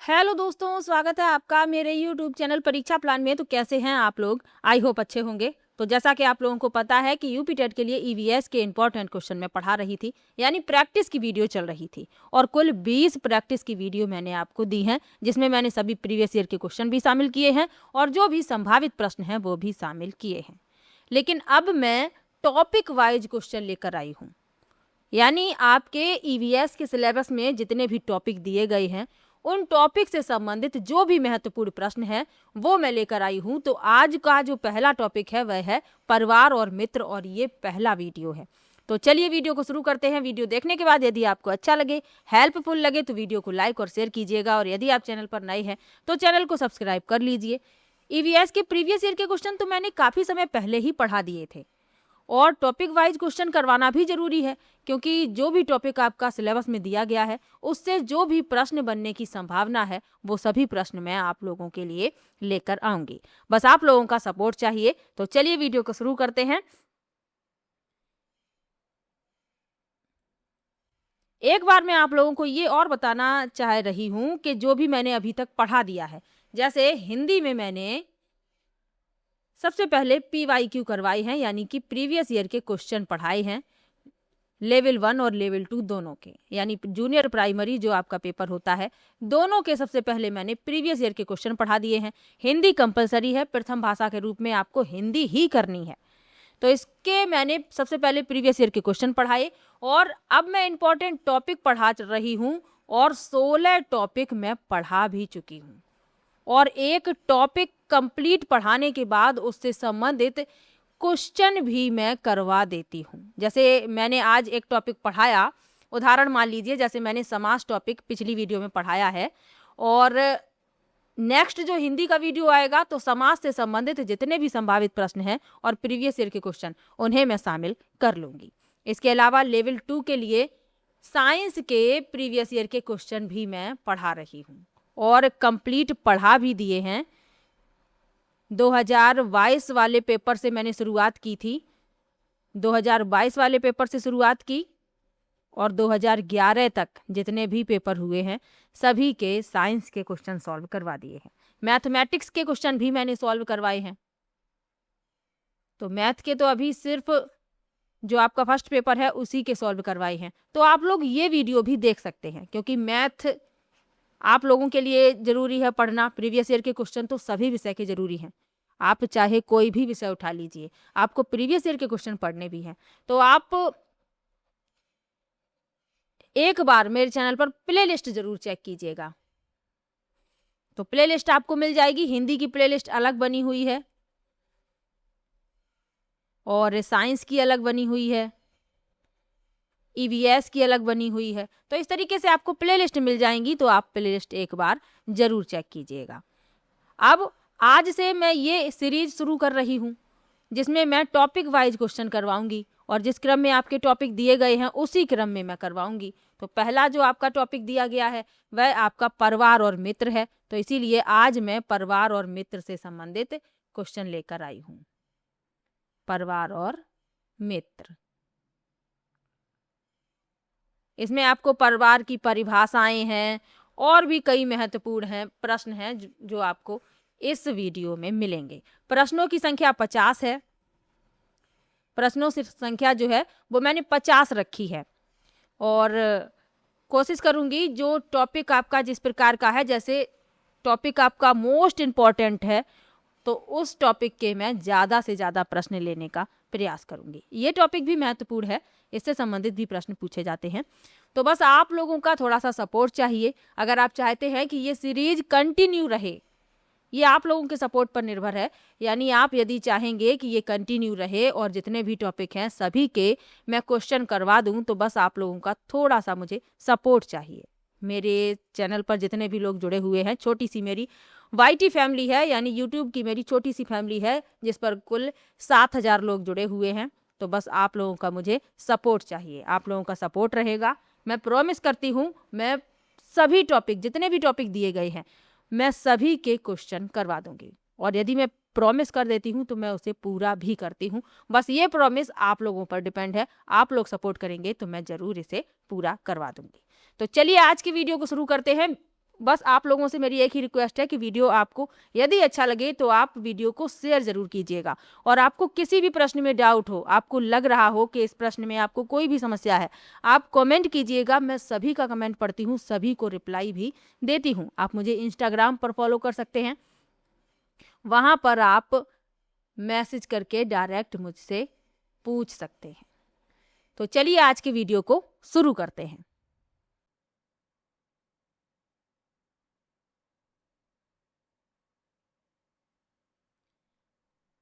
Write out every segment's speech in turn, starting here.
Hello दोस्तों, स्वागत है आपका मेरे यूट्यूब चैनल परीक्षा प्लान में। तो कैसे हैं आप लोग? आई होप अच्छे होंगे। तो जैसा कि आप लोगों को पता है कि यूपी टेट के लिए ईवीएस के इंपॉर्टेंट क्वेश्चन मैं पढ़ा रही थी, यानी प्रैक्टिस की वीडियो चल रही थी। और कुल 20 प्रैक्टिस की वीडियो मैंने आपको दी हैं, जिसमें मैंने सभी प्रीवियस ईयर के क्वेश्चन भी शामिल किए हैं और जो भी संभावित प्रश्न हैं वो भी शामिल किए हैं। लेकिन अब मैं टॉपिक वाइज क्वेश्चन लेकर आई हूँ, यानी आपके ईवीएस के सिलेबस में जितने भी टॉपिक दिए गए हैं उन टॉपिक से संबंधित जो भी महत्वपूर्ण प्रश्न है वो मैं लेकर आई हूँ। तो आज का जो पहला टॉपिक है वह है परिवार और मित्र, और ये पहला वीडियो है। तो चलिए वीडियो को शुरू करते हैं। वीडियो देखने के बाद यदि आपको अच्छा लगे, हेल्पफुल लगे तो वीडियो को लाइक और शेयर कीजिएगा, और यदि आप चैनल पर नए हैं तो चैनल को सब्सक्राइब कर लीजिए। ईवीएस के प्रीवियस ईयर के क्वेश्चन तो मैंने काफ़ी समय पहले ही पढ़ा दिए थे, और टॉपिक वाइज क्वेश्चन करवाना भी जरूरी है, क्योंकि जो भी टॉपिक आपका सिलेबस में दिया गया है उससे जो भी प्रश्न बनने की संभावना है वो सभी प्रश्न मैं आप लोगों के लिए लेकर आऊंगी। बस आप लोगों का सपोर्ट चाहिए। तो चलिए वीडियो को शुरू करते हैं। एक बार मैं आप लोगों को ये और बताना चाह रही हूँ कि जो भी मैंने अभी तक पढ़ा दिया है, जैसे हिंदी में मैंने सबसे पहले PYQ करवाई हैं, यानी कि प्रीवियस ईयर के क्वेश्चन पढ़ाए हैं, लेवल 1 और लेवल 2 दोनों के, यानी जूनियर प्राइमरी जो आपका पेपर होता है दोनों के सबसे पहले मैंने प्रीवियस ईयर के क्वेश्चन पढ़ा दिए हैं। हिंदी कंपलसरी है, प्रथम भाषा के रूप में आपको हिंदी ही करनी है, तो इसके मैंने सबसे पहले प्रीवियस ईयर के क्वेश्चन पढ़ाए। और अब मैं इंपॉर्टेंट टॉपिक पढ़ा रही हूँ, और 16 टॉपिक मैं पढ़ा भी चुकी हूँ, और एक टॉपिक कंप्लीट पढ़ाने के बाद उससे संबंधित क्वेश्चन भी मैं करवा देती हूँ। जैसे मैंने आज एक टॉपिक पढ़ाया, उदाहरण मान लीजिए जैसे मैंने समास टॉपिक पिछली वीडियो में पढ़ाया है, और नेक्स्ट जो हिंदी का वीडियो आएगा तो समास से संबंधित जितने भी संभावित प्रश्न हैं और प्रीवियस ईयर के क्वेश्चन उन्हें मैं शामिल कर लूँगी। इसके अलावा लेवल 2 के लिए साइंस के प्रीवियस ईयर के क्वेश्चन भी मैं पढ़ा रही हूँ, और कंप्लीट पढ़ा भी दिए हैं। 2022 वाले पेपर से मैंने शुरुआत की थी, 2022 वाले पेपर से शुरुआत की, और 2011 तक जितने भी पेपर हुए हैं सभी के साइंस के क्वेश्चन सॉल्व करवा दिए हैं। मैथमेटिक्स के क्वेश्चन भी मैंने सॉल्व करवाए हैं। तो मैथ के तो अभी सिर्फ जो आपका फर्स्ट पेपर है उसी के सॉल्व करवाए हैं। तो आप लोग ये वीडियो भी देख सकते हैं, क्योंकि मैथ आप लोगों के लिए ज़रूरी है पढ़ना। प्रीवियस ईयर के क्वेश्चन तो सभी विषय के ज़रूरी हैं, आप चाहे कोई भी विषय उठा लीजिए, आपको प्रीवियस ईयर के क्वेश्चन पढ़ने भी हैं। तो आप एक बार मेरे चैनल पर प्लेलिस्ट ज़रूर चेक कीजिएगा। तो प्लेलिस्ट आपको मिल जाएगी, हिंदी की प्लेलिस्ट अलग बनी हुई है और साइंस की अलग बनी हुई है, ईवीएस की अलग बनी हुई है। तो इस तरीके से आपको प्लेलिस्ट मिल जाएंगी, तो आप प्लेलिस्ट एक बार ज़रूर चेक कीजिएगा। अब आज से मैं ये सीरीज शुरू कर रही हूँ जिसमें मैं टॉपिक वाइज क्वेश्चन करवाऊंगी, और जिस क्रम में आपके टॉपिक दिए गए हैं उसी क्रम में मैं करवाऊंगी। तो पहला जो आपका टॉपिक दिया गया है वह आपका परिवार और मित्र है, तो इसीलिए आज मैं परिवार और मित्र से संबंधित क्वेश्चन लेकर आई हूँ। परिवार और मित्र, इसमें आपको परिवार की परिभाषाएं हैं और भी कई महत्वपूर्ण हैं प्रश्न हैं जो आपको इस वीडियो में मिलेंगे। प्रश्नों की संख्या 50 है। प्रश्नों की संख्या जो है वो मैंने 50 रखी है, और कोशिश करूंगी जो टॉपिक आपका जिस प्रकार का है, जैसे टॉपिक आपका मोस्ट इम्पॉर्टेंट है तो उस टॉपिक के मैं ज़्यादा से ज़्यादा प्रश्न लेने का प्रयास करूंगी। ये टॉपिक भी महत्वपूर्ण है, इससे संबंधित भी प्रश्न पूछे जाते हैं। तो बस आप लोगों का थोड़ा सा सपोर्ट चाहिए। अगर आप चाहते हैं कि ये सीरीज कंटिन्यू रहे, ये आप लोगों के सपोर्ट पर निर्भर है। यानी आप यदि चाहेंगे कि ये कंटिन्यू रहे और जितने भी टॉपिक हैं सभी के मैं क्वेश्चन करवा दूं, तो बस आप लोगों का थोड़ा सा मुझे सपोर्ट चाहिए। मेरे चैनल पर जितने भी लोग जुड़े हुए हैं, छोटी सी मेरी YT फैमिली है, यानी यूट्यूब की मेरी छोटी सी फैमिली है जिस पर कुल 7000 लोग जुड़े हुए हैं। तो बस आप लोगों का मुझे सपोर्ट चाहिए, आप लोगों का सपोर्ट रहेगा। मैं प्रॉमिस करती हूँ मैं सभी टॉपिक जितने भी टॉपिक दिए गए हैं मैं सभी के क्वेश्चन करवा दूंगी, और यदि मैं प्रॉमिस कर देती हूँ तो मैं उसे पूरा भी करती हूँ। बस ये प्रॉमिस आप लोगों पर डिपेंड है, आप लोग सपोर्ट करेंगे तो मैं ज़रूर इसे पूरा करवा दूंगी। तो चलिए आज की वीडियो को शुरू करते हैं। बस आप लोगों से मेरी एक ही रिक्वेस्ट है कि वीडियो आपको यदि अच्छा लगे तो आप वीडियो को शेयर ज़रूर कीजिएगा। और आपको किसी भी प्रश्न में डाउट हो, आपको लग रहा हो कि इस प्रश्न में आपको कोई भी समस्या है, आप कमेंट कीजिएगा। मैं सभी का कमेंट पढ़ती हूँ, सभी को रिप्लाई भी देती हूँ। आप मुझे इंस्टाग्राम पर फॉलो कर सकते हैं, वहाँ पर आप मैसेज करके डायरेक्ट मुझसे पूछ सकते हैं। तो चलिए आज की वीडियो को शुरू करते हैं।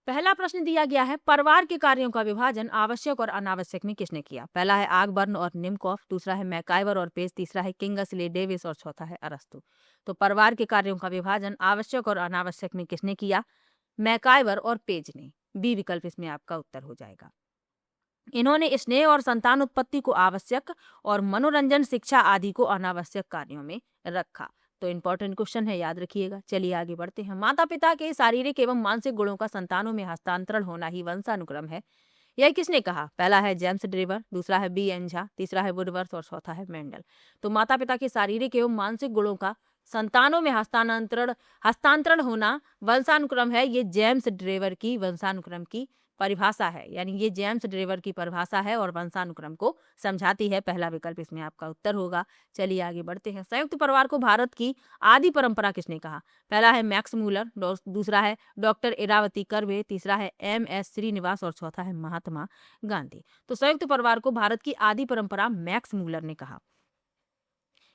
पहला प्रश्न दिया गया है, परिवार के कार्यों का विभाजन आवश्यक और अनावश्यक में किसने किया? पहला है आगबर्न और निमकॉफ, दूसरा है मैकाइवर और पेज, तीसरा है किंगसले डेविस और चौथा है अरस्तु। तो परिवार के कार्यों का विभाजन आवश्यक और अनावश्यक में किसने किया? मैकाइवर और पेज ने। बी विकल्प इसमें आपका उत्तर हो जाएगा। इन्होंने स्नेह और संतान उत्पत्ति को आवश्यक और मनोरंजन, शिक्षा आदि को अनावश्यक कार्यों में रखा। तो इंपॉर्टेंट क्वेश्चन है, याद रखिएगा। चलिए आगे बढ़ते हैं। माता पिता के शारीरिक एवं मानसिक गुणों का संतानों में हस्तांतरण होना ही वंशानुक्रम है, यह किसने कहा? पहला है जेम्स ड्रेवर, दूसरा है बी एन झा, तीसरा है वुडवर्थ और चौथा है मेंडल। तो माता पिता के शारीरिक एवं मानसिक गुणों का संतानों में हस्तांतरण होना वंशानुक्रम है, ये जेम्स ड्रेवर की वंशानुक्रम की परिभाषा है। यानी ये जेम्स ड्रेवर की परिभाषा है और वंशानुक्रम को समझाती है। पहला विकल्प इसमें आपका उत्तर होगा। चलिए आगे बढ़ते हैं। संयुक्त परिवार को भारत की आदि परंपरा किसने कहा? पहला है मैक्स मूलर, दूसरा है डॉक्टर इरावती कर्वे, तीसरा है MS श्रीनिवास और चौथा है महात्मा गांधी। तो संयुक्त परिवार को भारत की आदि परंपरा मैक्स मूलर ने कहा।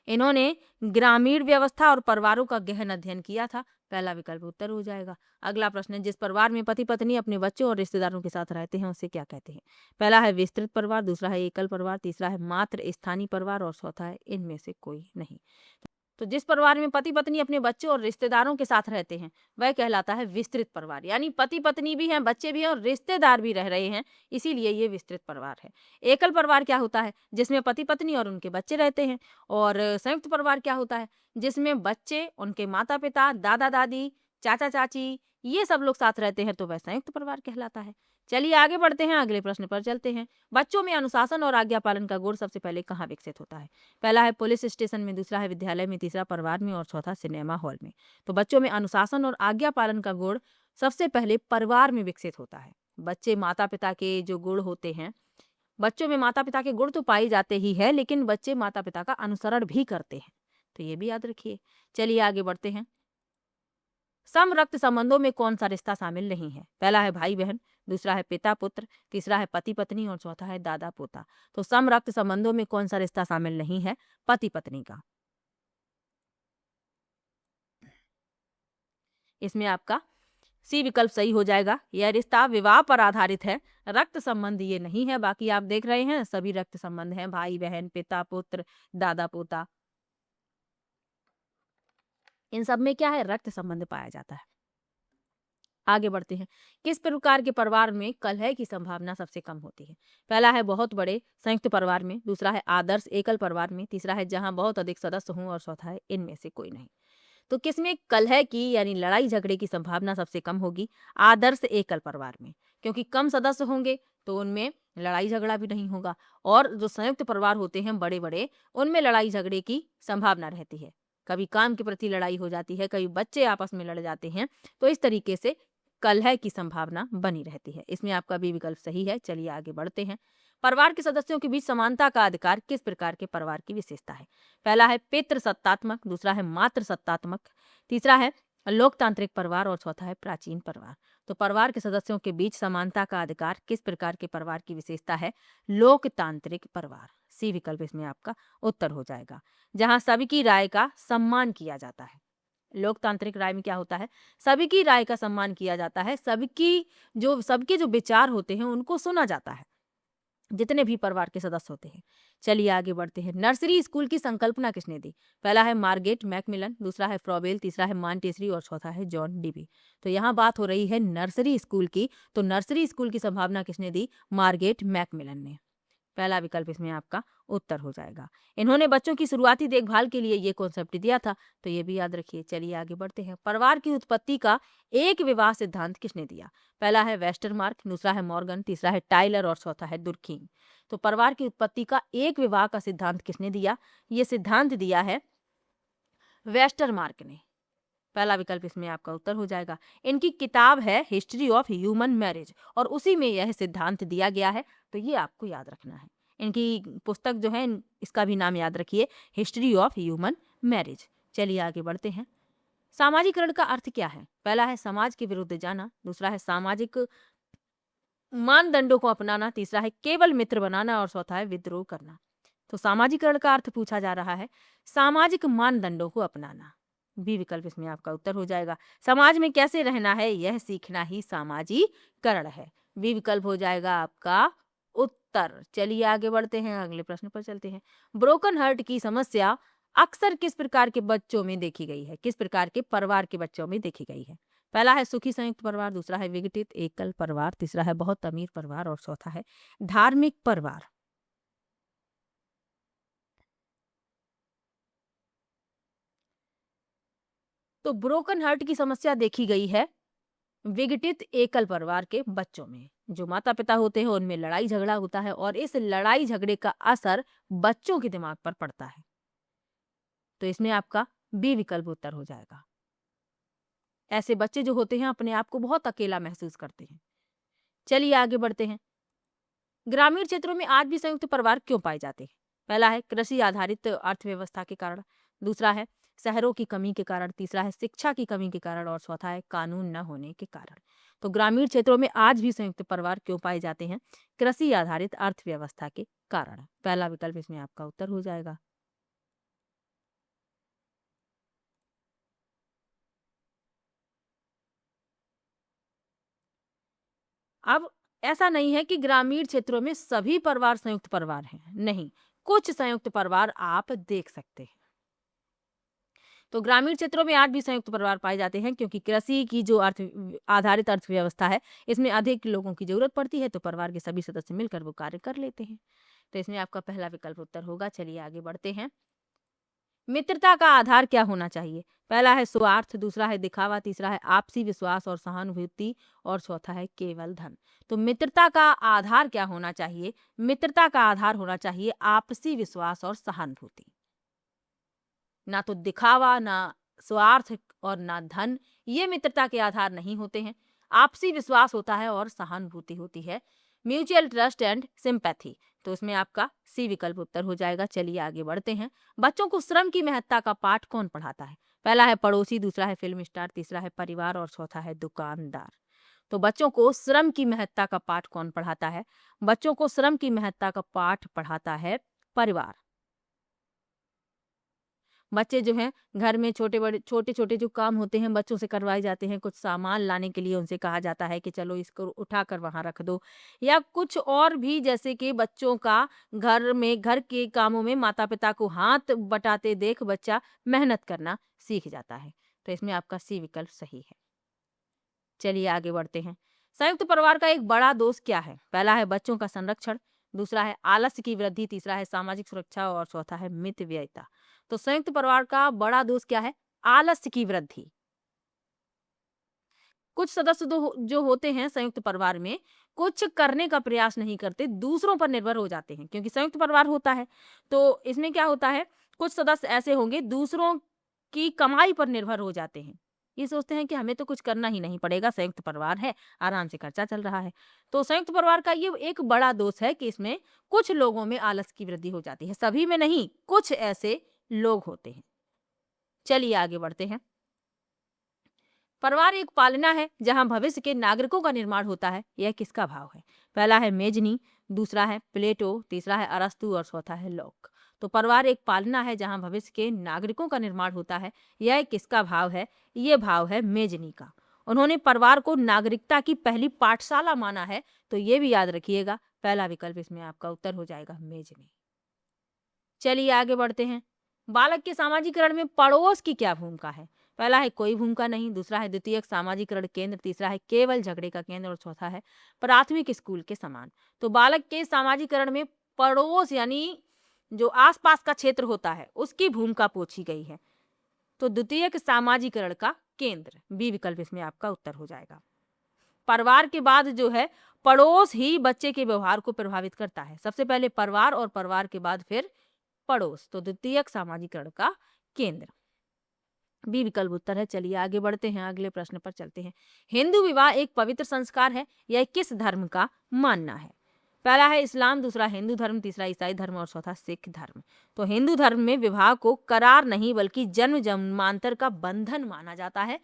इन्होंने ग्रामीण व्यवस्था और परिवारों का गहन अध्ययन किया था। पहला विकल्प उत्तर हो जाएगा। अगला प्रश्न है, जिस परिवार में पति पत्नी अपने बच्चों और रिश्तेदारों के साथ रहते हैं उसे क्या कहते हैं? पहला है विस्तृत परिवार, दूसरा है एकल परिवार, तीसरा है मात्र स्थानीय परिवार और चौथा है इनमें से कोई नहीं। तो जिस परिवार में पति पत्नी अपने बच्चों और रिश्तेदारों के साथ रहते हैं वह कहलाता है विस्तृत परिवार। यानी पति पत्नी भी हैं, बच्चे भी हैं और रिश्तेदार भी रह रहे हैं, इसीलिए ये विस्तृत परिवार है। एकल परिवार क्या होता है? जिसमें पति पत्नी और उनके बच्चे रहते हैं। और संयुक्त परिवार क्या होता है? जिसमें बच्चे, उनके माता पिता, दादा दादी, चाचा चाची, ये सब लोग साथ रहते हैं, तो वह संयुक्त परिवार कहलाता है। चलिए आगे बढ़ते हैं, अगले प्रश्न पर चलते हैं। बच्चों में अनुशासन और आज्ञा पालन का गुण सबसे पहले कहाँ विकसित होता है? पहला है पुलिस स्टेशन में, दूसरा है विद्यालय में, तीसरा परिवार में और चौथा सिनेमा हॉल में। तो बच्चों में अनुशासन और आज्ञा पालन का गुण सबसे पहले परिवार में विकसित होता है। बच्चे माता पिता के जो गुण होते हैं, बच्चों में माता पिता के गुण तो पाए जाते ही है, लेकिन बच्चे माता पिता का अनुसरण भी करते हैं, तो ये भी याद रखिए। चलिए आगे बढ़ते हैं। सम रक्त संबंधों में कौन सा रिश्ता शामिल नहीं है? पहला है भाई बहन, दूसरा है पिता पुत्र, तीसरा है पति पत्नी और चौथा है दादा पोता। तो सम रक्त संबंधों में कौन सा रिश्ता शामिल नहीं है? पति पत्नी का। इसमें आपका सी विकल्प सही हो जाएगा। यह रिश्ता विवाह पर आधारित है, रक्त संबंध ये नहीं है। बाकी आप देख रहे हैं सभी रक्त संबंध हैं, भाई बहन, पिता पुत्र, दादा पोता, इन सब में क्या है? रक्त संबंध पाया जाता है। आगे बढ़ते हैं। किस प्रकार के परिवार में कलह की संभावना सबसे कम होती है? पहला है बहुत बड़े संयुक्त परिवार में, दूसरा है आदर्श एकल परिवार में, तीसरा है जहां बहुत अधिक सदस्य हों और चौथा है इनमें से कोई नहीं। तो किसमें कलह की यानी लड़ाई झगड़े की संभावना सबसे कम होगी? आदर्श एकल परिवार में, क्योंकि कम सदस्य होंगे तो उनमें लड़ाई झगड़ा भी नहीं होगा। और जो संयुक्त परिवार होते हैं बड़े बड़े, उनमें लड़ाई झगड़े की संभावना रहती है। कभी काम के प्रति लड़ाई हो जाती है, कभी बच्चे आपस में लड़ जाते हैं, तो इस तरीके से कलह की संभावना बनी रहती है। इसमें आपका भी विकल्प सही है। चलिए आगे बढ़ते हैं। परिवार के सदस्यों के बीच समानता का अधिकार किस प्रकार के परिवार की विशेषता है? पहला है पितृ सत्तात्मक, दूसरा है मातृ सत्तात्मक, तीसरा है लोकतांत्रिक परिवार और चौथा है प्राचीन परिवार। तो परिवार के सदस्यों के बीच समानता का अधिकार किस प्रकार के परिवार की विशेषता है? लोकतांत्रिक परिवार। सी विकल्प इसमें आपका उत्तर हो जाएगा, जहां सभी की राय का सम्मान किया जाता है। लोकतांत्रिक राय में क्या होता है? सभी की राय का सम्मान किया जाता है, सबके जो विचार होते हैं उनको सुना जाता है, जितने भी परिवार के सदस्य होते हैं। चलिए आगे बढ़ते हैं। नर्सरी स्कूल की संकल्पना किसने दी? पहला है मार्गेट मैकमिलन, दूसरा है फ्रॉबेल, तीसरा है मॉन्टेसरी और चौथा है जॉन डीवी। तो यहाँ बात हो रही है नर्सरी स्कूल की, तो नर्सरी स्कूल की संभावना किसने दी? मार्गेट मैकमिलन ने। पहला विकल्प इसमें आपका उत्तर हो जाएगा। इन्होंने बच्चों की शुरुआती देखभाल के लिए ये कॉन्सेप्ट दिया था, तो ये भी याद रखिए। चलिए आगे बढ़ते हैं। परिवार की उत्पत्ति का एक विवाह सिद्धांत किसने दिया? पहला है वेस्टरमार्क, दूसरा है मॉर्गन, तीसरा है टाइलर और चौथा है दुर्खीम। तो परिवार की उत्पत्ति का एक विवाह का सिद्धांत किसने दिया? ये सिद्धांत दिया है वेस्टरमार्क ने। पहला विकल्प इसमें आपका उत्तर हो जाएगा। इनकी किताब है हिस्ट्री ऑफ ह्यूमन मैरिज और उसी में यह सिद्धांत दिया गया है, तो ये आपको याद रखना है। इनकी पुस्तक जो है इसका भी नाम याद रखिए, हिस्ट्री ऑफ ह्यूमन मैरिज। चलिए आगे बढ़ते हैं। सामाजिकरण का अर्थ क्या है? पहला है समाज के विरुद्ध जाना, दूसरा है सामाजिक मानदंडों को अपनाना, तीसरा है केवल मित्र बनाना और चौथा है विद्रोह करना। तो सामाजिकरण का अर्थ पूछा जा रहा है सामाजिक मानदंडों को अपनाना। बी विकल्प इसमें आपका उत्तर हो जाएगा। समाज में कैसे रहना है यह सीखना ही सामाजिकरण है। बी विकल्प हो जाएगा आपका उत्तर। चलिए आगे बढ़ते हैं, अगले प्रश्न पर चलते हैं। ब्रोकन हार्ट की समस्या अक्सर किस प्रकार के बच्चों में देखी गई है? किस प्रकार के परिवार के बच्चों में देखी गई है? पहला है सुखी संयुक्त परिवार, दूसरा है विघटित एकल परिवार, तीसरा है बहुत अमीर परिवार और चौथा है धार्मिक परिवार। तो ब्रोकन हार्ट की समस्या देखी गई है विघटित एकल परिवार के बच्चों में। जो माता पिता होते हैं उनमें लड़ाई झगड़ा होता है और इस लड़ाई झगड़े का असर बच्चों के दिमाग पर पड़ता है। तो इसमें आपका बी विकल्प उत्तर हो जाएगा। ऐसे बच्चे जो होते हैं अपने आप को बहुत अकेला महसूस करते हैं। चलिए आगे बढ़ते हैं। ग्रामीण क्षेत्रों में आज भी संयुक्त परिवार क्यों पाए जाते हैं? पहला है कृषि आधारित अर्थव्यवस्था के कारण, दूसरा है शहरों की कमी के कारण, तीसरा है शिक्षा की कमी के कारण और चौथा है कानून न होने के कारण। तो ग्रामीण क्षेत्रों में आज भी संयुक्त परिवार क्यों पाए जाते हैं? कृषि आधारित अर्थव्यवस्था के कारण। पहला विकल्प इसमें आपका उत्तर हो जाएगा। अब ऐसा नहीं है कि ग्रामीण क्षेत्रों में सभी परिवार संयुक्त परिवार हैं, नहीं, कुछ संयुक्त परिवार आप देख सकते हैं। तो ग्रामीण क्षेत्रों में आज भी संयुक्त परिवार पाए जाते हैं क्योंकि कृषि की जो अर्थ आधारित अर्थव्यवस्था है इसमें अधिक लोगों की जरूरत पड़ती है, तो परिवार के सभी सदस्य मिलकर वो कार्य कर लेते हैं। तो इसमें आपका पहला विकल्प उत्तर होगा। चलिए आगे बढ़ते हैं। मित्रता का आधार क्या होना चाहिए? पहला है स्वार्थ, दूसरा है दिखावा, तीसरा है आपसी विश्वास और सहानुभूति और चौथा है केवल धन। तो मित्रता का आधार क्या होना चाहिए? मित्रता का आधार होना चाहिए आपसी विश्वास और सहानुभूति। ना तो दिखावा, ना स्वार्थ और ना धन, ये मित्रता के आधार नहीं होते हैं। आपसी विश्वास होता है और सहानुभूति होती है, म्यूचुअल ट्रस्ट एंड सिंपैथी। तो इसमें आपका सी विकल्प उत्तर हो जाएगा। चलिए आगे बढ़ते हैं। बच्चों को श्रम की महत्ता का पाठ कौन पढ़ाता है? पहला है पड़ोसी, दूसरा है फिल्म स्टार, तीसरा है परिवार और चौथा है दुकानदार। तो बच्चों को श्रम की महत्ता का पाठ कौन पढ़ाता है? बच्चों को श्रम की महत्ता का पाठ पढ़ाता है परिवार। बच्चे जो हैं घर में छोटे छोटे जो काम होते हैं बच्चों से करवाए जाते हैं। कुछ सामान लाने के लिए उनसे कहा जाता है कि चलो इसको उठाकर वहां रख दो, या कुछ और भी, जैसे कि बच्चों का घर के कामों में माता पिता को हाथ बटाते देख बच्चा मेहनत करना सीख जाता है। तो इसमें आपका सी विकल्प सही है। चलिए आगे बढ़ते हैं। संयुक्त परिवार का एक बड़ा दोष क्या है? पहला है बच्चों का संरक्षण, दूसरा है आलस्य की वृद्धि, तीसरा है सामाजिक सुरक्षा और चौथा है मितव्ययिता। तो संयुक्त परिवार का बड़ा दोष क्या है? आलस्य की वृद्धि। कुछ सदस्य जो होते हैं संयुक्त परिवार में कुछ करने का प्रयास नहीं करते, दूसरों पर निर्भर हो जाते हैं। क्योंकि संयुक्त परिवार होता है तो इसमें क्या होता है, कुछ सदस्य ऐसे होंगे दूसरों की कमाई पर निर्भर हो जाते हैं। ये सोचते हैं कि हमें तो कुछ करना ही नहीं पड़ेगा, संयुक्त परिवार है, आराम से खर्चा चल रहा है। तो संयुक्त परिवार का ये एक बड़ा दोष है कि इसमें कुछ लोगों में आलस की वृद्धि हो जाती है, सभी में नहीं, कुछ ऐसे लोग होते हैं। चलिए आगे बढ़ते हैं। परिवार एक पालना है जहां भविष्य के नागरिकों का निर्माण होता है, यह किसका भाव है? पहला है मेजनी, दूसरा है प्लेटो, तीसरा है अरस्तु और चौथा है लॉक। तो परिवार एक पालना है जहां भविष्य के नागरिकों का निर्माण होता है, यह किसका भाव है? यह भाव है मेजनी का। उन्होंने परिवार को नागरिकता की पहली पाठशाला माना है, तो ये भी याद रखिएगा। पहला विकल्प इसमें आपका उत्तर हो जाएगा मेजनी। चलिए आगे बढ़ते हैं। बालक के सामाजिकरण में पड़ोस की क्या भूमिका है? पहला है कोई भूमिका नहीं, दूसरा है द्वितीयक सामाजिकरण केंद्र, तीसरा है केवल झगड़े का केंद्र और चौथा है प्राथमिक स्कूल के समान। तो बालक के सामाजिकरण में पड़ोस यानी जो आसपास का क्षेत्र होता है उसकी भूमिका पूछी गई है। तो द्वितीयक सामाजिकरण का केंद्र, बी विकल्प इसमें आपका उत्तर हो जाएगा। परिवार के बाद जो है पड़ोस ही बच्चे के व्यवहार को प्रभावित करता है। सबसे पहले परिवार और परिवार के बाद फिर पड़ोस। तो द्वितीयक सामाजिकरण का केंद्र। बी विकल्प उत्तर है। चलिए आगे बढ़ते हैं, अगले प्रश्न पर चलते हैं। हिंदू विवाह एक पवित्र संस्कार है, यह किस धर्म का मानना है? पहला है इस्लाम, दूसरा हिंदू धर्म, तीसरा ईसाई धर्म और चौथा सिख धर्म। तो हिंदू धर्म में विवाह को करार नहीं बल्कि जन्म जन्मांतर का बंधन माना जाता है।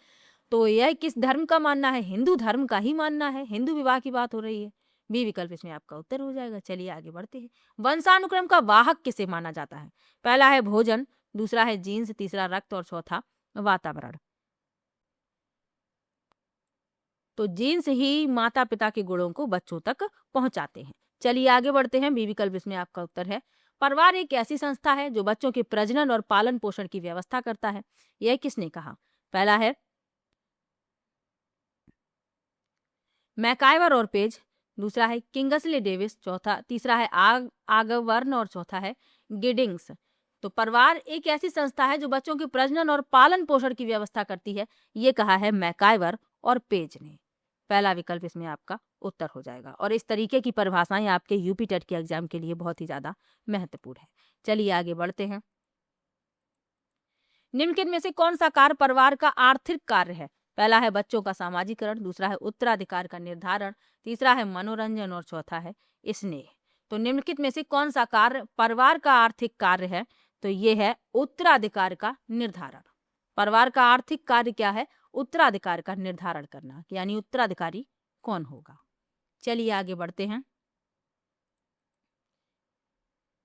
तो यह किस धर्म का मानना है? हिंदू धर्म का ही मानना है, हिंदू विवाह की बात हो रही है। बी विकल्प इसमें आपका उत्तर हो जाएगा। चलिए आगे बढ़ते हैं। वंशानुक्रम का वाहक किसे माना जाता है? पहला है भोजन, दूसरा है जीन्स, तीसरा रक्त और चौथा वातावरण। तो जीन्स ही माता पिता के गुणों को बच्चों तक पहुंचाते हैं। चलिए आगे बढ़ते हैं। बी विकल्प इसमें आपका उत्तर है। परिवार एक ऐसी संस्था है जो बच्चों के प्रजनन और पालन पोषण की व्यवस्था करता है, यह किसने कहा? पहला है मैकाइवर और पेज, दूसरा है किंगस्ले डेविस, तीसरा है आगवर्न और चौथा है गिडिंग्स। तो परिवार एक ऐसी संस्था है जो बच्चों के प्रजनन और पालन पोषण की व्यवस्था करती है, ये कहा है मैकाइवर और पेज ने। पहला विकल्प इसमें आपका उत्तर हो जाएगा। और इस तरीके की परिभाषाएं आपके यूपी टेट के एग्जाम के लिए बहुत ही ज्यादा महत्वपूर्ण है। चलिए आगे बढ़ते हैं। निम्नलिखित में से कौन सा कार्य परिवार का आर्थिक कार्य है? पहला है बच्चों का सामाजिकरण, दूसरा है उत्तराधिकार का निर्धारण, तीसरा है मनोरंजन और चौथा है स्नेह। तो निम्नलिखित में से कौन सा कार्य परिवार का आर्थिक कार्य है? तो ये है उत्तराधिकार का निर्धारण। परिवार का आर्थिक कार्य क्या है? उत्तराधिकार का निर्धारण करना, यानी उत्तराधिकारी कौन होगा। चलिए आगे बढ़ते हैं।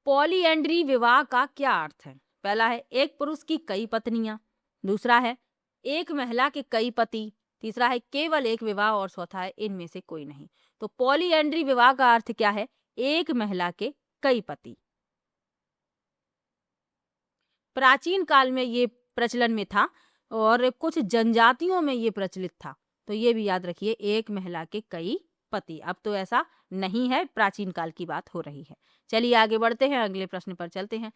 पॉलीएंड्री विवाह का क्या अर्थ है? पहला है एक पुरुष की कई पत्नियां, दूसरा है एक महिला के कई पति, तीसरा है केवल एक विवाह और चौथा है इनमें से कोई नहीं। तो पॉलीएंड्री विवाह का अर्थ क्या है? एक महिला के कई पति। प्राचीन काल में ये प्रचलन में था और कुछ जनजातियों में ये प्रचलित था। तो ये भी याद रखिए, एक महिला के कई पति। अब तो ऐसा नहीं है, प्राचीन काल की बात हो रही है। चलिए आगे बढ़ते हैं, अगले प्रश्न पर चलते हैं।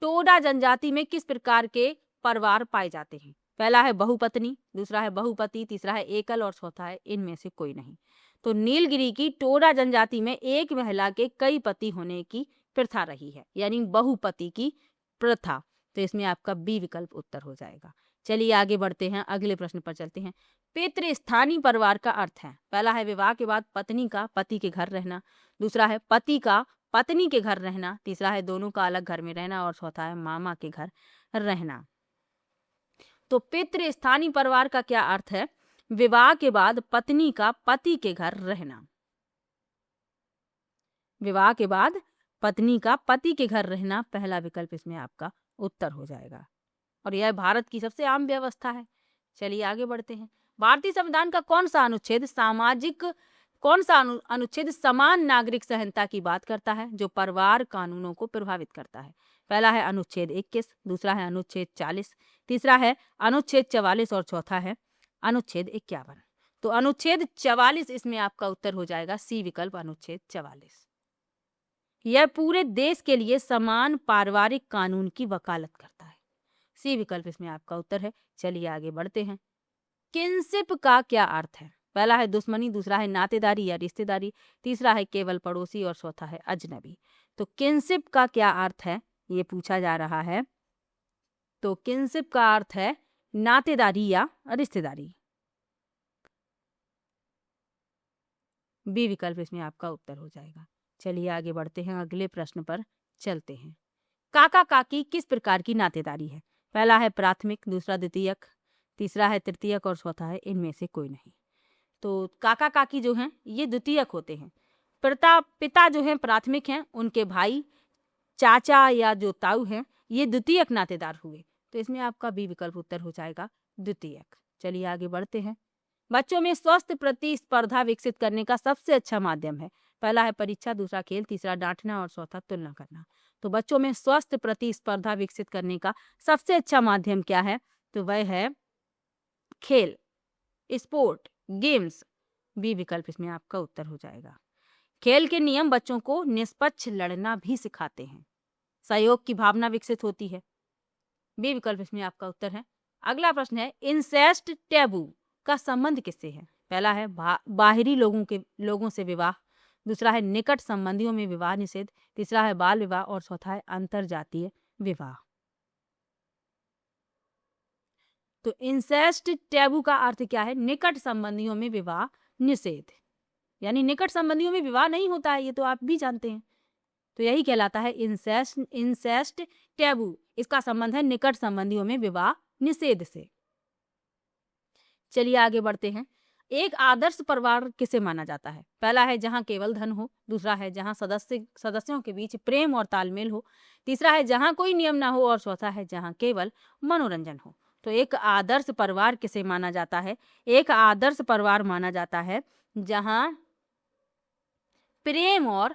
टोडा जनजाति में किस प्रकार के परिवार पाए जाते हैं? पहला है बहुपत्नी, दूसरा है बहुपति, तीसरा है एकल और चौथा है इनमें से कोई नहीं। तो नीलगिरी की टोडा जनजाति में एक महिला के कई पति होने की प्रथा रही है, यानी बहुपति की प्रथा। तो इसमें आपका बी विकल्प उत्तर हो जाएगा। चलिए आगे बढ़ते हैं, अगले प्रश्न पर चलते हैं। पितृस्थानीय परिवार का अर्थ है। पहला है विवाह के बाद पत्नी का पति के घर रहना, दूसरा है पति का पत्नी के घर रहना, तीसरा है दोनों का अलग घर में रहना और चौथा है मामा के घर रहना। तो पितृस्थानीय परिवार का क्या अर्थ है? विवाह के बाद पत्नी का पति के घर रहना। विवाह के बाद पत्नी का पति के घर रहना, पहला विकल्प इसमें आपका उत्तर हो जाएगा। और यह भारत की सबसे आम व्यवस्था है। चलिए आगे बढ़ते हैं। भारतीय संविधान का कौन सा अनुच्छेद समान नागरिक संहिता की बात करता है, जो परिवार कानूनों को प्रभावित करता है? पहला है अनुच्छेद 21, दूसरा है अनुच्छेद 40, तीसरा है अनुच्छेद 44 और चौथा है अनुच्छेद 51। तो अनुच्छेद 44 इसमें आपका उत्तर हो जाएगा, सी विकल्प अनुच्छेद 44। यह पूरे देश के लिए समान पारिवारिक कानून की वकालत करता है। सी विकल्प इसमें आपका उत्तर है। चलिए आगे बढ़ते हैं। किनशिप का क्या अर्थ है? पहला है दुश्मनी, दूसरा है नातेदारी या रिश्तेदारी, तीसरा है केवल पड़ोसी और चौथा है अजनबी। तो किनशिप का क्या अर्थ है, ये पूछा जा रहा है। तो किनशिप का अर्थ है नातेदारी या रिश्तेदारी। बी विकल्प इसमें आपका उत्तर हो जाएगा। चलिए आगे बढ़ते हैं, अगले प्रश्न पर चलते हैं। काका काकी किस प्रकार की नातेदारी है? पहला है प्राथमिक, दूसरा द्वितीयक, तीसरा है तृतीयक और चौथा है इनमें से कोई नहीं। तो काका काकी जो हैं ये द्वितीयक होते हैं। पिता जो हैं प्राथमिक हैं, उनके भाई चाचा या जो ताऊ हैं ये द्वितीयक नातेदार हुए। तो इसमें आपका बी विकल्प उत्तर हो जाएगा, द्वितीयक। चलिए आगे बढ़ते हैं। बच्चों में स्वस्थ प्रतिस्पर्धा विकसित करने का सबसे अच्छा माध्यम है। पहला है परीक्षा, दूसरा खेल, तीसरा डांटना और चौथा तुलना करना। तो बच्चों में स्वस्थ प्रतिस्पर्धा विकसित करने का सबसे अच्छा माध्यम क्या है? तो वह है खेल, स्पोर्ट, गेम्स। बी विकल्प इसमें आपका उत्तर हो जाएगा। खेल के नियम बच्चों को निष्पक्ष लड़ना भी सिखाते हैं, सहयोग की भावना विकसित होती है। बी विकल्प इसमें आपका उत्तर है। अगला प्रश्न है, इंसेस्ट टैबू का संबंध किससे है? पहला है बाहरी लोगों से विवाह, दूसरा है निकट संबंधियों में विवाह निषेध, तीसरा है बाल विवाह और चौथा है अंतरजातीय विवाह। तो इंसेस्ट टैबू का अर्थ क्या है? निकट संबंधियों में विवाह निषेध, यानी निकट संबंधियों में विवाह नहीं होता है, ये तो आप भी जानते हैं। तो यही कहलाता है इंसेस्ट टैबू। इसका संबंध है निकट संबंधियों में विवाह निषेध से। चलिए आगे बढ़ते हैं। एक आदर्श परिवार किसे माना जाता है? पहला है जहां केवल धन हो, दूसरा है जहां सदस्यों के बीच प्रेम और तालमेल हो, तीसरा है जहां कोई नियम ना हो और चौथा है जहां केवल मनोरंजन हो। तो एक आदर्श परिवार किसे माना जाता है? एक आदर्श परिवार माना जाता है जहां प्रेम और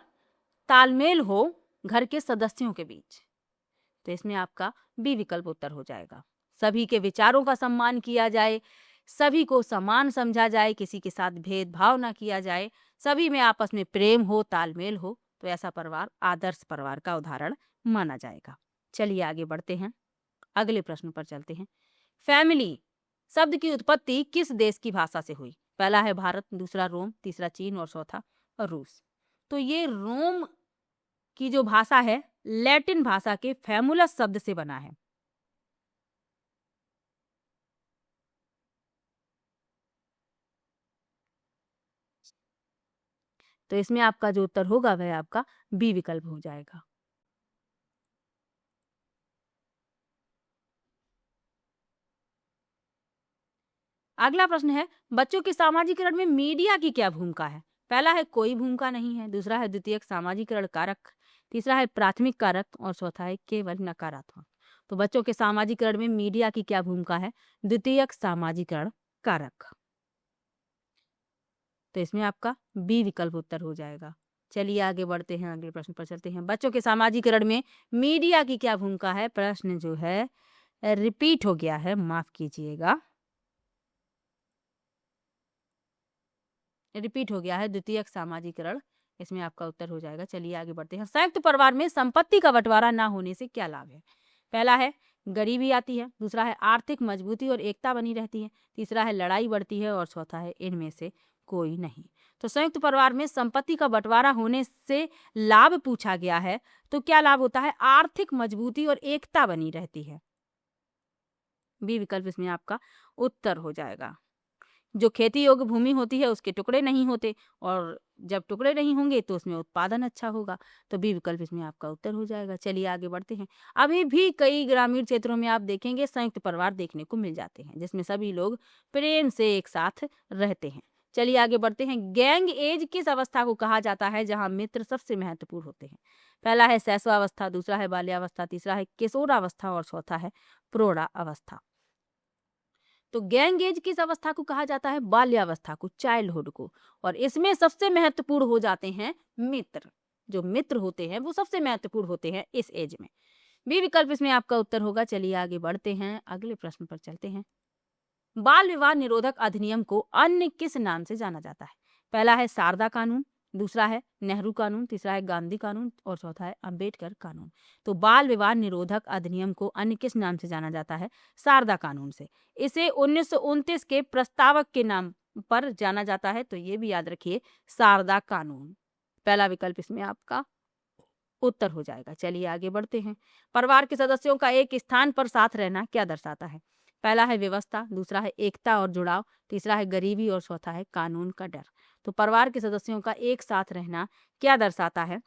तालमेल हो घर के सदस्यों के बीच। तो इसमें आपका बी विकल्प उत्तर हो जाएगा। सभी के विचारों का सम्मान किया जाए, सभी को समान समझा जाए, किसी के साथ भेदभाव ना किया जाए, सभी में आपस में प्रेम हो, तालमेल हो, तो ऐसा परिवार आदर्श परिवार का उदाहरण माना जाएगा। चलिए आगे बढ़ते हैं, अगले प्रश्न पर चलते हैं। फैमिली शब्द की उत्पत्ति किस देश की भाषा से हुई? पहला है भारत, दूसरा रोम, तीसरा चीन और चौथा रूस। तो ये रोम की जो भाषा है लैटिन भाषा के फैमुलस शब्द से बना है। तो इसमें आपका जो उत्तर होगा वह आपका बी विकल्प हो जाएगा। अगला प्रश्न है, बच्चों के सामाजिकरण में मीडिया की क्या भूमिका है? पहला है कोई भूमिका नहीं है, दूसरा है द्वितीयक सामाजिकरण कारक, तीसरा है प्राथमिक कारक और चौथा है केवल नकारात्मक। तो बच्चों के सामाजिकरण में मीडिया की क्या भूमिका है? द्वितीयक सामाजिकरण कारक। तो इसमें आपका बी विकल्प उत्तर हो जाएगा। चलिए आगे बढ़ते हैं, अगले प्रश्न पर चलते हैं। बच्चों के सामाजिकरण में मीडिया की क्या भूमिका है? प्रश्न जो है रिपीट हो गया है, माफ कीजिएगा, रिपीट हो गया है, द्वितीयक सामाजिकरण। इसमें आपका उत्तर हो जाएगा। चलिए आगे बढ़ते हैं। संयुक्त परिवार में संपत्ति का बंटवारा ना होने से क्या लाभ है? पहला है गरीबी आती है, दूसरा है आर्थिक मजबूती और एकता बनी रहती है, तीसरा है लड़ाई बढ़ती है और चौथा है इनमें से कोई नहीं। तो संयुक्त परिवार में संपत्ति का बंटवारा होने से लाभ पूछा गया है, तो क्या लाभ होता है? आर्थिक मजबूती और एकता बनी रहती है। बी विकल्प इसमें आपका उत्तर हो जाएगा। जो खेती योग्य भूमि होती है उसके टुकड़े नहीं होते, और जब टुकड़े नहीं होंगे तो उसमें उत्पादन अच्छा होगा। तो बी विकल्प इसमें आपका उत्तर हो जाएगा। चलिए आगे बढ़ते हैं। अभी भी कई ग्रामीण क्षेत्रों में आप देखेंगे संयुक्त परिवार देखने को मिल जाते हैं, जिसमें सभी लोग प्रेम से एक साथ रहते हैं। चलिए आगे बढ़ते हैं। गैंग एज किस अवस्था को कहा जाता है जहां मित्र सबसे महत्वपूर्ण होते हैं? पहला है शैशवावस्था, दूसरा है बाल्यावस्था, तीसरा है किशोरावस्था और चौथा है प्रौढ़ावस्था। तो गैंग एज किस अवस्था को कहा जाता है? बाल्यावस्था को, चाइल्डहुड को। और इसमें सबसे महत्वपूर्ण हो जाते हैं मित्र। जो मित्र होते हैं वो सबसे महत्वपूर्ण होते हैं इस एज में। बी विकल्प इसमें आपका उत्तर होगा। चलिए आगे बढ़ते हैं, अगले प्रश्न पर चलते हैं। बाल विवाह निरोधक अधिनियम को अन्य किस नाम से जाना जाता है? पहला है शारदा कानून, दूसरा है नेहरू कानून, तीसरा है गांधी कानून और चौथा है अंबेडकर कानून। तो बाल विवाह निरोधक अधिनियम को अन्य किस नाम से जाना जाता है? शारदा कानून से। इसे 1929 के प्रस्तावक के नाम पर जाना जाता है, तो ये भी याद रखिए, शारदा कानून। पहला विकल्प इसमें आपका उत्तर हो जाएगा। चलिए आगे बढ़ते हैं। परिवार के सदस्यों का एक स्थान पर साथ रहना क्या दर्शाता है? पहला है व्यवस्था, दूसरा है एकता और जुड़ाव, तीसरा है गरीबी और चौथा है कानून का डर। तो परिवार के सदस्यों का एक साथ रहना क्या दर्शाता है?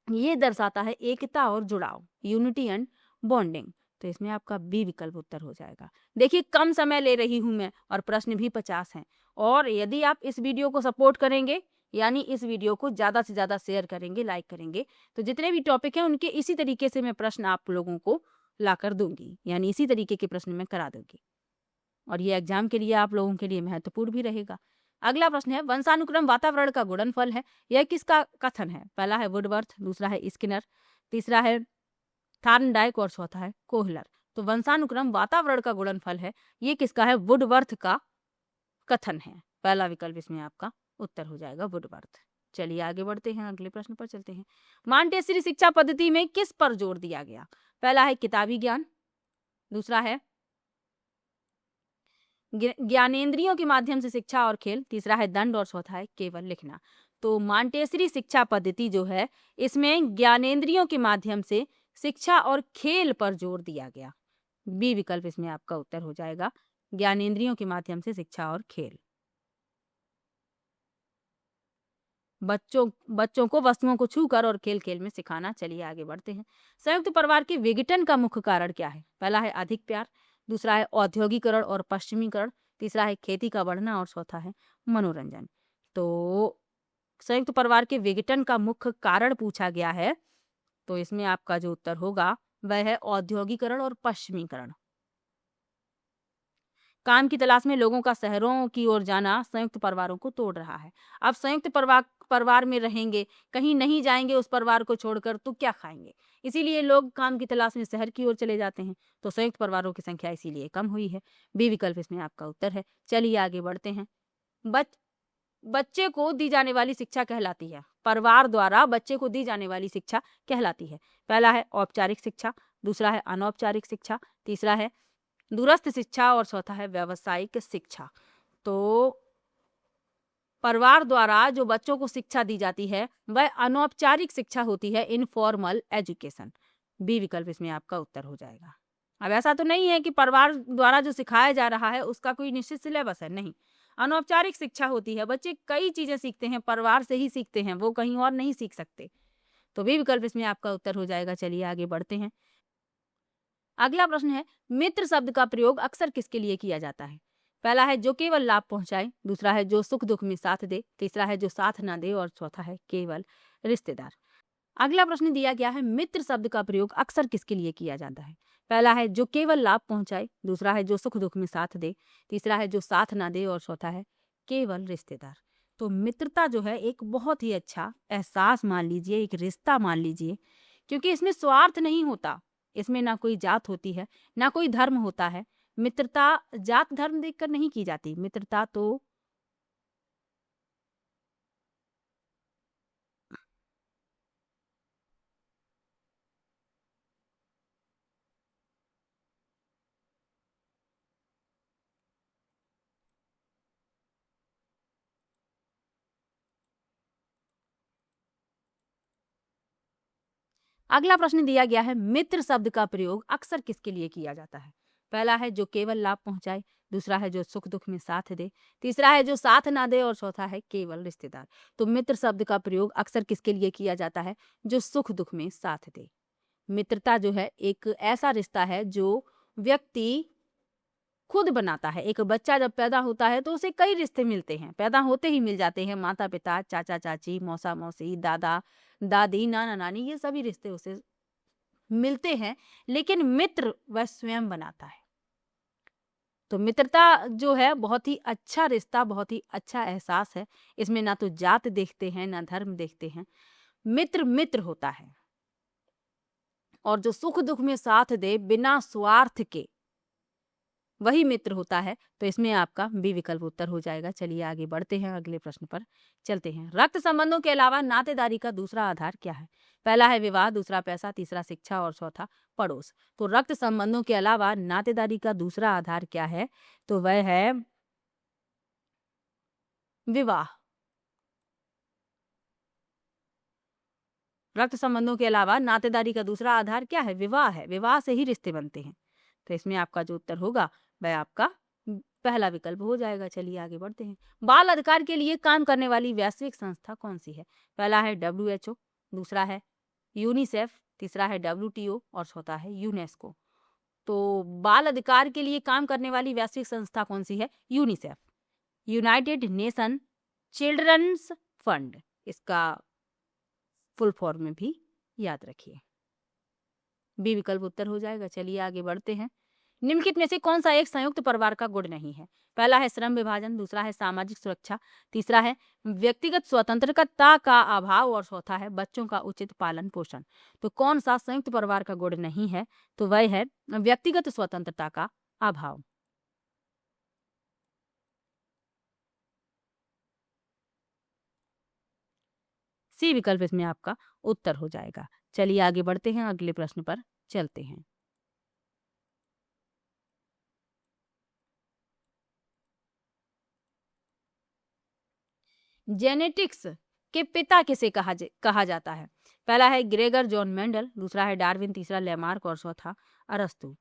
ये दर्शाता है एकता और जुड़ाव, यूनिटी एंड बॉन्डिंग। तो इसमें आपका बी विकल्प उत्तर हो जाएगा। देखिए कम समय ले रही हूं मैं और प्रश्न भी 50 हैं, और यदि आप इस वीडियो को सपोर्ट करेंगे, यानी इस वीडियो को ज़्यादा से ज़्यादा शेयर करेंगे, लाइक करेंगे, तो जितने भी टॉपिक हैं उनके इसी तरीके से मैं प्रश्न आप लोगों को लाकर दूंगी, यानी इसी तरीके के प्रश्न मैं करा दूंगी, और ये एग्जाम के लिए आप लोगों के लिए महत्वपूर्ण भी रहेगा। अगला प्रश्न है, वंशानुक्रम वातावरण का गुणनफल है, यह किसका कथन है? पहला है वुडवर्थ, दूसरा है स्किनर, तीसरा है थार्नडाइक और चौथा है कोहलर। तो वंशानुक्रम वातावरण का गुणनफल है, ये किसका है? वुडवर्थ का कथन है। पहला विकल्प इसमें आपका उत्तर हो जाएगा, वुडवर्थ। चलिए आगे बढ़ते हैं, अगले प्रश्न पर चलते हैं। मांटेसरी शिक्षा पद्धति में किस पर जोर दिया गया? पहला है किताबी ज्ञान, दूसरा है ज्ञानेंद्रियों के माध्यम से शिक्षा और खेल, तीसरा है दंड और चौथा है केवल लिखना। तो मांटेसरी शिक्षा पद्धति जो है इसमें ज्ञानेंद्रियों के माध्यम से शिक्षा और खेल पर जोर दिया गया। बी विकल्प इसमें आपका उत्तर हो जाएगा, ज्ञानेंद्रियों के माध्यम से शिक्षा और खेल। बच्चों को वस्तुओं को छूकर और खेल खेल में सिखाना। चलिए आगे बढ़ते हैं। संयुक्त परिवार के विघटन का मुख्य कारण क्या है? पहला है अधिक प्यार, दूसरा है औद्योगिकरण और पश्चिमीकरण, तीसरा है खेती का बढ़ना और चौथा है मनोरंजन। तो संयुक्त परिवार के विघटन का मुख्य कारण पूछा गया है, तो इसमें आपका जो उत्तर होगा वह है औद्योगिकरण और पश्चिमीकरण। काम की तलाश में लोगों का शहरों की ओर जाना संयुक्त परिवारों को तोड़ रहा है। अब संयुक्त परिवार में रहेंगे, कहीं नहीं जाएंगे उस परिवार को छोड़कर, तो क्या खाएंगे? इसीलिए लोग काम की तलाश में शहर की ओर चले जाते हैं, तो संयुक्त परिवारों की संख्या इसीलिए कम हुई है। बी विकल्प इसमें आपका उत्तर है। चलिए आगे बढ़ते हैं। बच्चे को दी जाने वाली शिक्षा कहलाती है, परिवार द्वारा बच्चे को दी जाने वाली शिक्षा कहलाती है। पहला है औपचारिक शिक्षा, दूसरा है अनौपचारिक शिक्षा, तीसरा है दूरस्थ शिक्षा और चौथा है व्यावसायिक शिक्षा। तो परिवार द्वारा जो बच्चों को शिक्षा दी जाती है वह अनौपचारिक शिक्षा होती है, इनफॉर्मल एजुकेशन। बी विकल्प इसमें आपका उत्तर हो जाएगा। अब ऐसा तो नहीं है कि परिवार द्वारा जो सिखाया जा रहा है उसका कोई निश्चित सिलेबस है, नहीं। अनौपचारिक शिक्षा होती है, बच्चे कई चीजें सीखते हैं, परिवार से ही सीखते हैं, वो कहीं और नहीं सीख सकते। तो बी विकल्प इसमें आपका उत्तर हो जाएगा। चलिए आगे बढ़ते हैं। अगला प्रश्न है, मित्र शब्द का प्रयोग अक्सर किसके लिए किया जाता है? पहला है जो केवल लाभ पहुंचाए, दूसरा है जो सुख दुख में साथ दे, तीसरा है जो साथ ना दे और चौथा है केवल रिश्तेदार। अगला प्रश्न दिया गया है, मित्र शब्द का प्रयोग अक्सर किसके लिए किया जाता है? पहला है जो केवल लाभ पहुंचाए, दूसरा है जो सुख दुख में साथ दे, तीसरा है जो साथ ना दे और चौथा है केवल रिश्तेदार। तो मित्रता जो है एक बहुत ही अच्छा एहसास मान लीजिए, एक रिश्ता मान लीजिए, क्योंकि इसमें स्वार्थ नहीं होता। इसमें ना कोई जात होती है, ना कोई धर्म होता है। मित्रता जात धर्म देखकर नहीं की जाती। मित्रता तो अगला प्रश्न दिया गया है, मित्र शब्द का प्रयोग अक्सर किसके लिए किया जाता है? पहला है जो केवल लाभ पहुंचाए, दूसरा है जो सुख दुख में साथ दे, तीसरा है जो साथ ना दे और चौथा है केवल रिश्तेदार। तो मित्र शब्द का प्रयोग अक्सर किसके लिए किया जाता है? जो सुख दुख में साथ दे। मित्रता जो है एक ऐसा रिश्ता है जो व्यक्ति खुद बनाता है। एक बच्चा जब पैदा होता है तो उसे कई रिश्ते मिलते हैं, पैदा होते ही मिल जाते हैं। माता पिता, चाचा चाची, मौसा मौसी, दादा दादी, नाना नानी, ये सभी रिश्ते उसे मिलते हैं। लेकिन मित्र वह स्वयं बनाता है। तो मित्रता जो है बहुत ही अच्छा रिश्ता, बहुत ही अच्छा एहसास है। इसमें ना तो जात देखते हैं, ना धर्म देखते हैं। मित्र मित्र होता है और जो सुख दुख में साथ दे बिना स्वार्थ के, वही मित्र होता है। तो इसमें आपका बी विकल्प उत्तर हो जाएगा। चलिए आगे बढ़ते हैं, अगले प्रश्न पर चलते हैं। रक्त संबंधों के अलावा नातेदारी का दूसरा आधार क्या है? पहला है विवाह, दूसरा पैसा, तीसरा शिक्षा और चौथा पड़ोस। तो रक्त संबंधों के अलावा नातेदारी का दूसरा आधार क्या है? तो वह है विवाह। रक्त संबंधों के अलावा नातेदारी का दूसरा आधार क्या है? विवाह है। विवाह से ही रिश्ते बनते हैं। तो इसमें आपका जो उत्तर होगा वह आपका पहला विकल्प हो जाएगा। चलिए आगे बढ़ते हैं। बाल अधिकार के लिए काम करने वाली वैश्विक संस्था कौन सी है? पहला है WHO, दूसरा है यूनिसेफ, तीसरा है WTO और चौथा है यूनेस्को। तो बाल अधिकार के लिए काम करने वाली वैश्विक संस्था कौन सी है? UNICEF, united nation children's fund, इसका फुल फॉर्म में भी याद रखिए। बी विकल्प उत्तर हो जाएगा। चलिए आगे बढ़ते हैं। निम्नलिखित में से कौन सा एक संयुक्त परिवार का गुण नहीं है? पहला है श्रम विभाजन, दूसरा है सामाजिक सुरक्षा, तीसरा है व्यक्तिगत स्वतंत्रता का अभाव और चौथा है बच्चों का उचित पालन पोषण। तो कौन सा संयुक्त परिवार का गुण नहीं है? तो वह है व्यक्तिगत स्वतंत्रता का अभाव। सी विकल्प इसमें आपका उत्तर हो जाएगा। चलिए आगे बढ़ते हैं, अगले प्रश्न पर चलते हैं। जेनेटिक्स के पिता किसे कहा जाता है? पहला है ग्रेगर जॉन मेंडल, दूसरा है डार्विन, तीसरा लेमार्क और चौथा अरस्तु।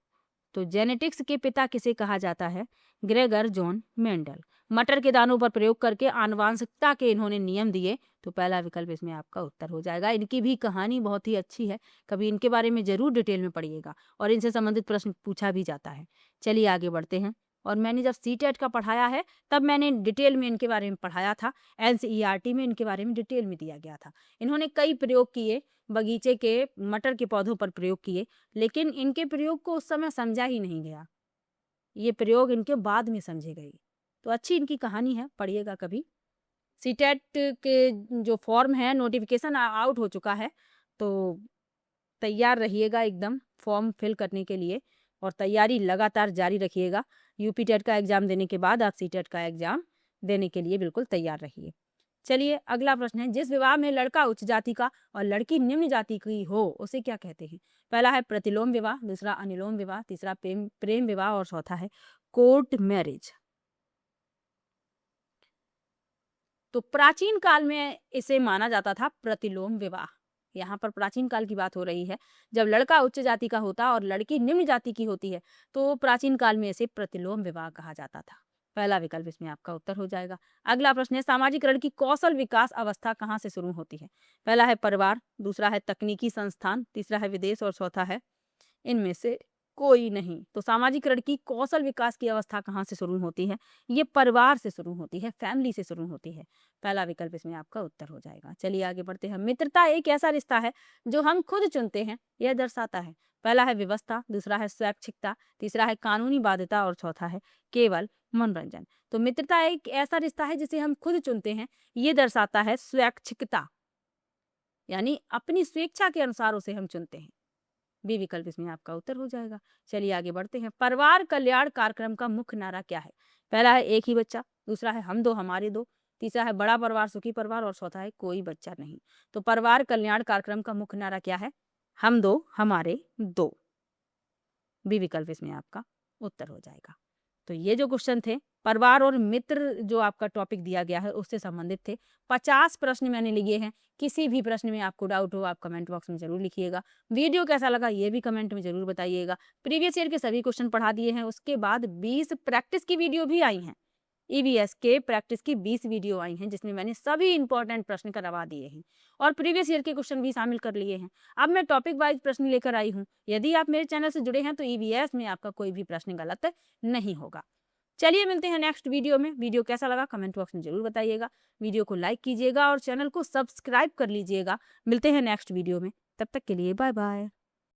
तो जेनेटिक्स के पिता किसे कहा जाता है? Gregor John Mendel. मटर के दानों पर प्रयोग करके आनुवांशिकता के इन्होंने नियम दिए। तो पहला विकल्प इसमें आपका उत्तर हो जाएगा। इनकी भी कहानी बहुत ही अच्छी है, कभी इनके बारे में जरूर डिटेल में पढ़िएगा और इनसे संबंधित प्रश्न पूछा भी जाता है। चलिए आगे बढ़ते हैं। और मैंने जब सीटेट का पढ़ाया है तब मैंने डिटेल में इनके बारे में पढ़ाया था। एनसीईआरटी में इनके बारे में डिटेल में दिया गया था। इन्होंने कई प्रयोग किए, बगीचे के मटर के पौधों पर प्रयोग किए, लेकिन इनके प्रयोग को उस समय समझा ही नहीं गया। ये प्रयोग इनके बाद में समझे गए। तो अच्छी इनकी कहानी है, पढ़िएगा कभी। सीटेट के जो फॉर्म है, नोटिफिकेशन आउट हो चुका है, तो तैयार रहिएगा एकदम फॉर्म फिल करने के लिए और तैयारी लगातार जारी रखिएगा। यूपी टेट का एग्जाम देने के बाद आप सीटेट का एग्जाम देने के लिए बिल्कुल तैयार रहिए। चलिए अगला प्रश्न है, जिस विवाह में लड़का उच्च जाति का और लड़की निम्न जाति की हो उसे क्या कहते हैं? पहला है प्रतिलोम विवाह, दूसरा अनुलोम विवाह, तीसरा प्रेम विवाह और चौथा है कोर्ट मैरिज। तो प्राचीन काल में इसे माना जाता था प्रतिलोम विवाह। यहाँ पर प्राचीन काल की बात हो रही है, जब लड़का उच्च जाति का होता और लड़की निम्न जाति की होती है तो प्राचीन काल में इसे प्रतिलोम विवाह कहा जाता था। पहला विकल्प इसमें आपका उत्तर हो जाएगा। अगला प्रश्न है, सामाजिकरण की कौशल विकास अवस्था कहाँ से शुरू होती है? पहला है परिवार, दूसरा है तकनीकी संस्थान, तीसरा है विदेश और चौथा है इनमें से कोई नहीं। तो सामाजिकरण की कौशल विकास की अवस्था कहाँ से शुरू होती है? ये परिवार से शुरू होती है, फैमिली से शुरू होती है। पहला विकल्प इसमें आपका उत्तर हो जाएगा। चलिए आगे बढ़ते हैं। मित्रता एक ऐसा रिश्ता है जो हम खुद चुनते हैं, यह दर्शाता है। पहला है व्यवस्था, दूसरा है स्वैच्छिकता, तीसरा है कानूनी बाध्यता और चौथा है केवल मनोरंजन। तो मित्रता एक ऐसा रिश्ता है जिसे हम खुद चुनते हैं, ये दर्शाता है स्वैच्छिकता, यानी अपनी स्वेच्छा के अनुसार उसे हम चुनते हैं। बी विकल्प इसमें आपका उत्तर हो जाएगा। चलिए आगे बढ़ते हैं। परिवार कल्याण कार्यक्रम का मुख्य नारा क्या है? पहला है एक ही बच्चा, दूसरा है हम दो हमारे दो, तीसरा है बड़ा परिवार सुखी परिवार और चौथा है कोई बच्चा नहीं। तो परिवार कल्याण कार्यक्रम का मुख्य नारा क्या है? हम दो हमारे दो। बी विकल्प इसमें आपका उत्तर हो जाएगा। तो ये जो क्वेश्चन थे परिवार और मित्र जो आपका टॉपिक दिया गया है उससे संबंधित थे। 50 प्रश्न मैंने लिए हैं। किसी भी प्रश्न में आपको डाउट हो आप कमेंट बॉक्स में जरूर लिखिएगा। वीडियो कैसा लगा ये भी कमेंट में जरूर बताइएगा। प्रीवियस ईयर के सभी क्वेश्चन पढ़ा दिए हैं, उसके बाद 20 प्रैक्टिस की वीडियो भी आई हैं। ईवीएस के प्रैक्टिस की 20 वीडियो आई हैं जिसमें मैंने सभी इंपॉर्टेंट प्रश्न करवा दिए हैं और प्रीवियस ईयर के क्वेश्चन भी शामिल कर लिए हैं। अब मैं टॉपिक वाइज प्रश्न लेकर आई हूँ। यदि आप मेरे चैनल से जुड़े हैं तो ईवीएस में आपका कोई भी प्रश्न गलत नहीं होगा। चलिए मिलते हैं नेक्स्ट वीडियो में। वीडियो कैसा लगा कमेंट बॉक्स में जरूर बताइएगा। वीडियो को लाइक कीजिएगा और चैनल को सब्सक्राइब कर लीजिएगा। मिलते हैं नेक्स्ट वीडियो में, तब तक के लिए बाय बाय।